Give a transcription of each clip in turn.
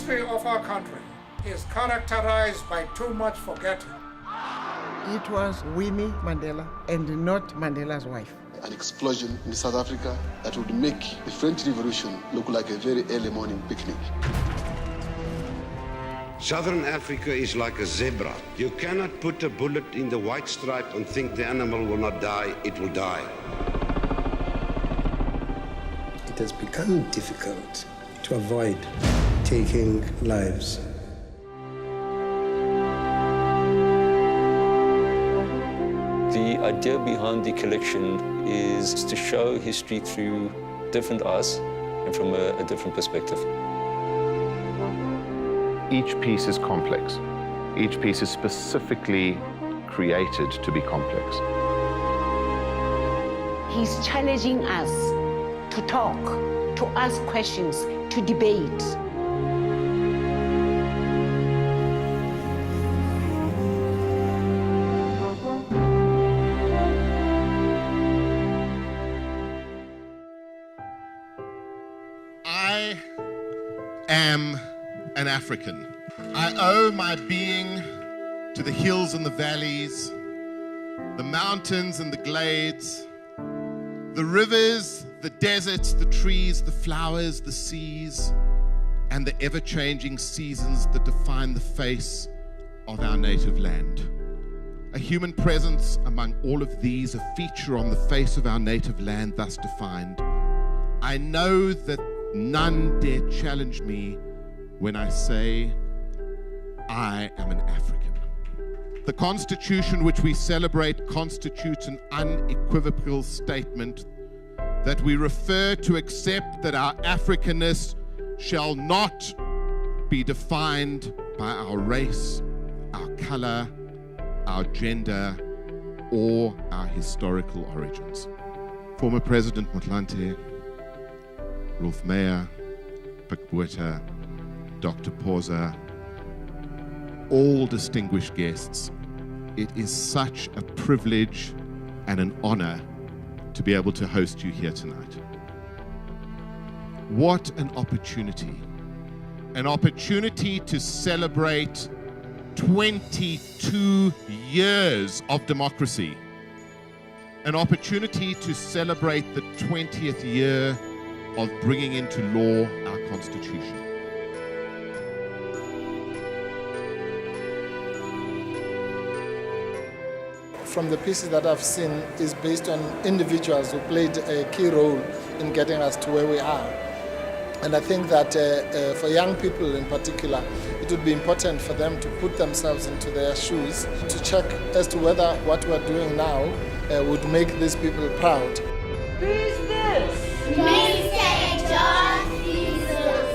history of our country is characterized by too much forgetting. It was Winnie Mandela and not Mandela's wife. An explosion in South Africa that would make the French Revolution look like a very early morning picnic. Southern Africa is like a zebra. You cannot put a bullet in the white stripe and think the animal will not die. It will die. It has become difficult to avoid taking lives. The idea behind the collection is to show history through different eyes and from a different perspective. Each piece is complex. Each piece is specifically created to be complex. He's challenging us to talk, to ask questions, to debate. I am an African. I owe my being to the hills and the valleys, the mountains and the glades, the rivers, the deserts, the trees, the flowers, the seas, and the ever-changing seasons that define the face of our native land. A human presence among all of these, a feature on the face of our native land thus defined. I know that none dare challenge me when I say I am an African. The Constitution which we celebrate constitutes an unequivocal statement that we refer to accept that our Africanness shall not be defined by our race, our color, our gender, or our historical origins. Former President Motlanthe, Rolf Meyer, Botha, Dr. Poza, all distinguished guests, it is such a privilege and an honor to be able to host you here tonight. What an opportunity to celebrate 22 years of democracy, an opportunity to celebrate the 20th year of bringing into law our Constitution. From the pieces that I've seen is based on individuals who played a key role in getting us to where we are. And I think that for young people in particular, it would be important for them to put themselves into their shoes to check as to whether what we're doing now would make these people proud. Who's this? Mr. John Jesus.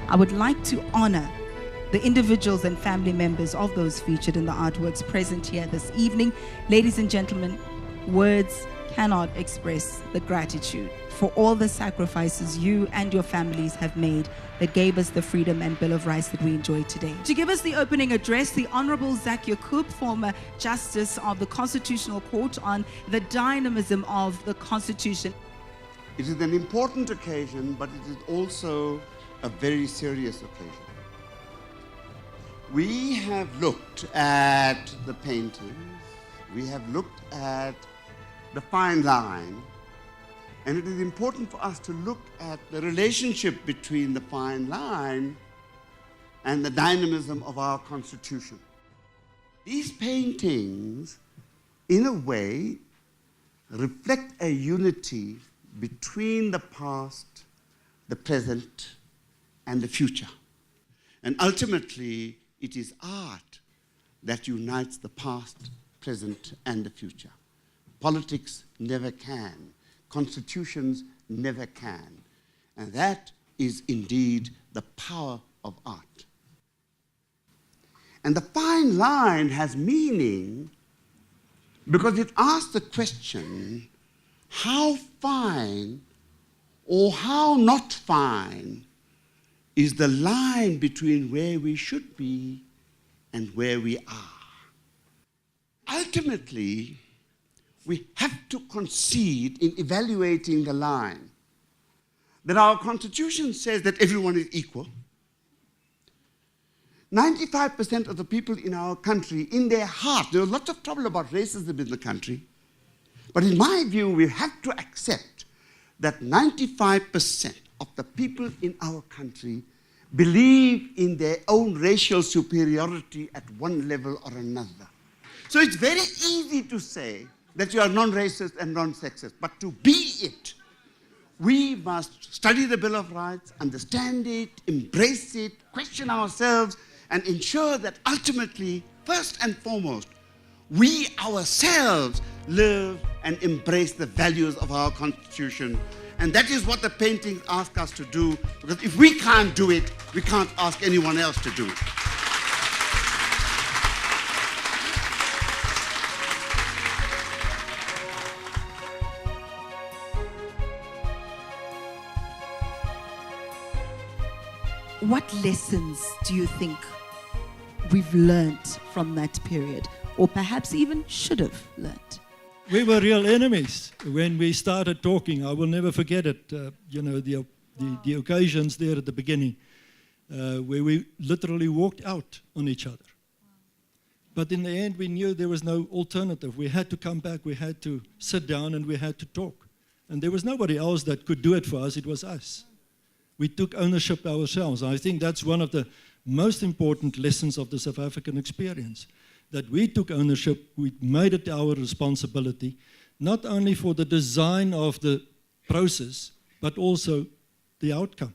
I would like to honor the individuals and family members of those featured in the artworks present here this evening. Ladies and gentlemen, words cannot express the gratitude for all the sacrifices you and your families have made that gave us the freedom and Bill of Rights that we enjoy today. To give us the opening address, the Honorable Zak Yacoob, former Justice of the Constitutional Court, on the dynamism of the Constitution. It is an important occasion, but it is also a very serious occasion. We have looked at the paintings, we have looked at the fine line, and it is important for us to look at the relationship between the fine line and the dynamism of our Constitution. These paintings, in a way, reflect a unity between the past, the present, and the future. And ultimately, it is art that unites the past, present, and the future. Politics never can. Constitutions never can. And that is indeed the power of art. And the fine line has meaning because it asks the question, how fine or how not fine is the line between where we should be and where we are? Ultimately, we have to concede in evaluating the line that our Constitution says that everyone is equal. 95% of the people in our country, in their heart, there was lots of trouble about racism in the country, but in my view, we have to accept that 95% of the people in our country believe in their own racial superiority at one level or another. So it's very easy to say that you are non-racist and non-sexist, but to be it, we must study the Bill of Rights, understand it, embrace it, question ourselves, and ensure that ultimately, first and foremost, we ourselves live and embrace the values of our Constitution. And that is what the paintings ask us to do, because if we can't do it, we can't ask anyone else to do it. What lessons do you think we've learnt from that period, or perhaps even should have learnt? We were real enemies when we started talking. I will never forget it. The occasions there at the beginning where we literally walked out on each other. But in the end, we knew there was no alternative. We had to come back. We had to sit down and we had to talk. And there was nobody else that could do it for us. It was us. We took ownership ourselves. I think that's one of the most important lessons of the South African experience, that we took ownership, we made it our responsibility, not only for the design of the process, but also the outcome.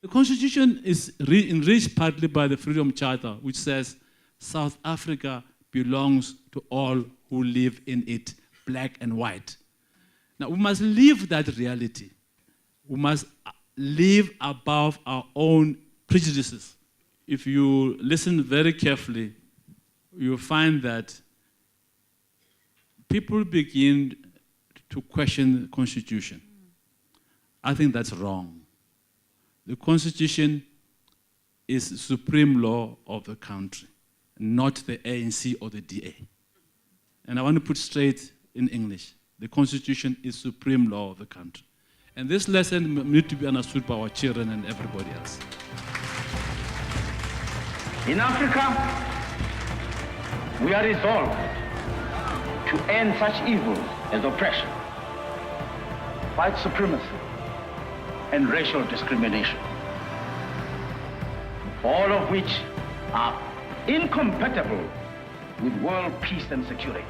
The Constitution is enriched partly by the Freedom Charter, which says South Africa belongs to all who live in it, black and white. Now, we must live that reality. We must live above our own prejudices. If you listen very carefully, you'll find that people begin to question the Constitution. I think that's wrong. The Constitution is the supreme law of the country, not the ANC or the DA. And I want to put straight in English, the Constitution is supreme law of the country. And this lesson needs to be understood by our children and everybody else. In Africa, we are resolved to end such evils as oppression, white supremacy, and racial discrimination, all of which are incompatible with world peace and security.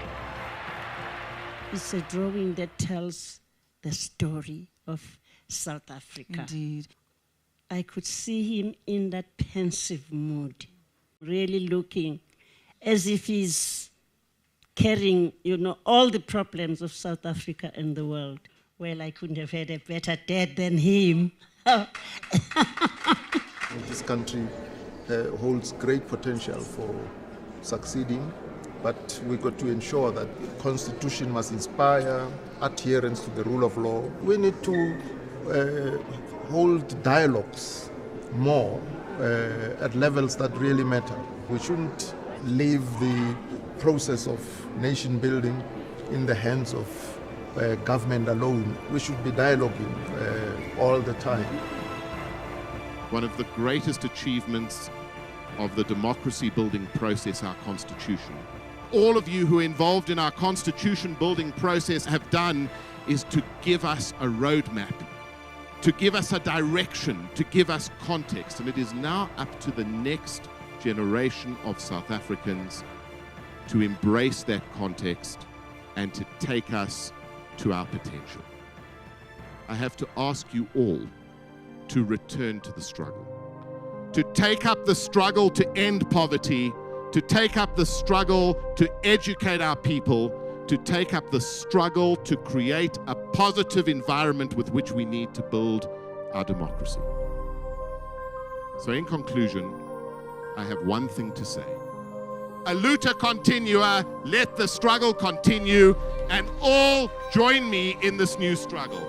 It's a drawing that tells the story of South Africa. Indeed. I could see him in that pensive mood, really looking as if he's carrying, all the problems of South Africa and the world. Well, I couldn't have had a better dad than him. This country holds great potential for succeeding, but we've got to ensure that the Constitution must inspire adherence to the rule of law. We need to hold dialogues more at levels that really matter. We shouldn't leave the process of nation building in the hands of government alone. We should be dialoguing all the time. One of the greatest achievements of the democracy building process, our Constitution. All of you who are involved in our Constitution building process have done is to give us a roadmap, to give us a direction, to give us context. And it is now up to the next generation of South Africans to embrace that context and to take us to our potential. I have to ask you all to return to the struggle, to take up the struggle to end poverty, to take up the struggle to educate our people, to take up the struggle to create a positive environment with which we need to build our democracy. So in conclusion, I have one thing to say. Aluta continua, let the struggle continue, and all join me in this new struggle.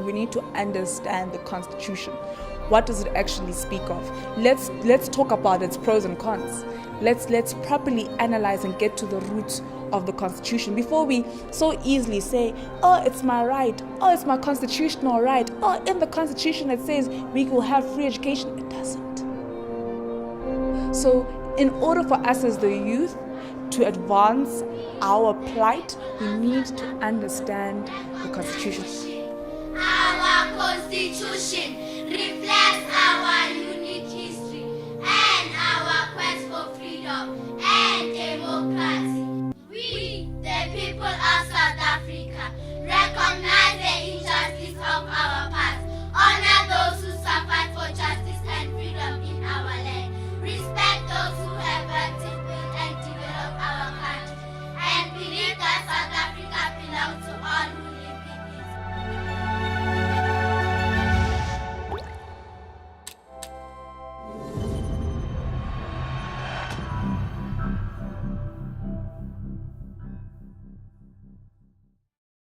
We need to understand the Constitution. What does it actually speak of? Let's talk about its pros and cons. Let's properly analyze and get to the root of the Constitution before we so easily say, oh, it's my right, oh, it's my constitutional right, oh, in the Constitution it says we will have free education. It doesn't. So in order for us as the youth to advance our plight, we need to understand the Constitution. Our Constitution.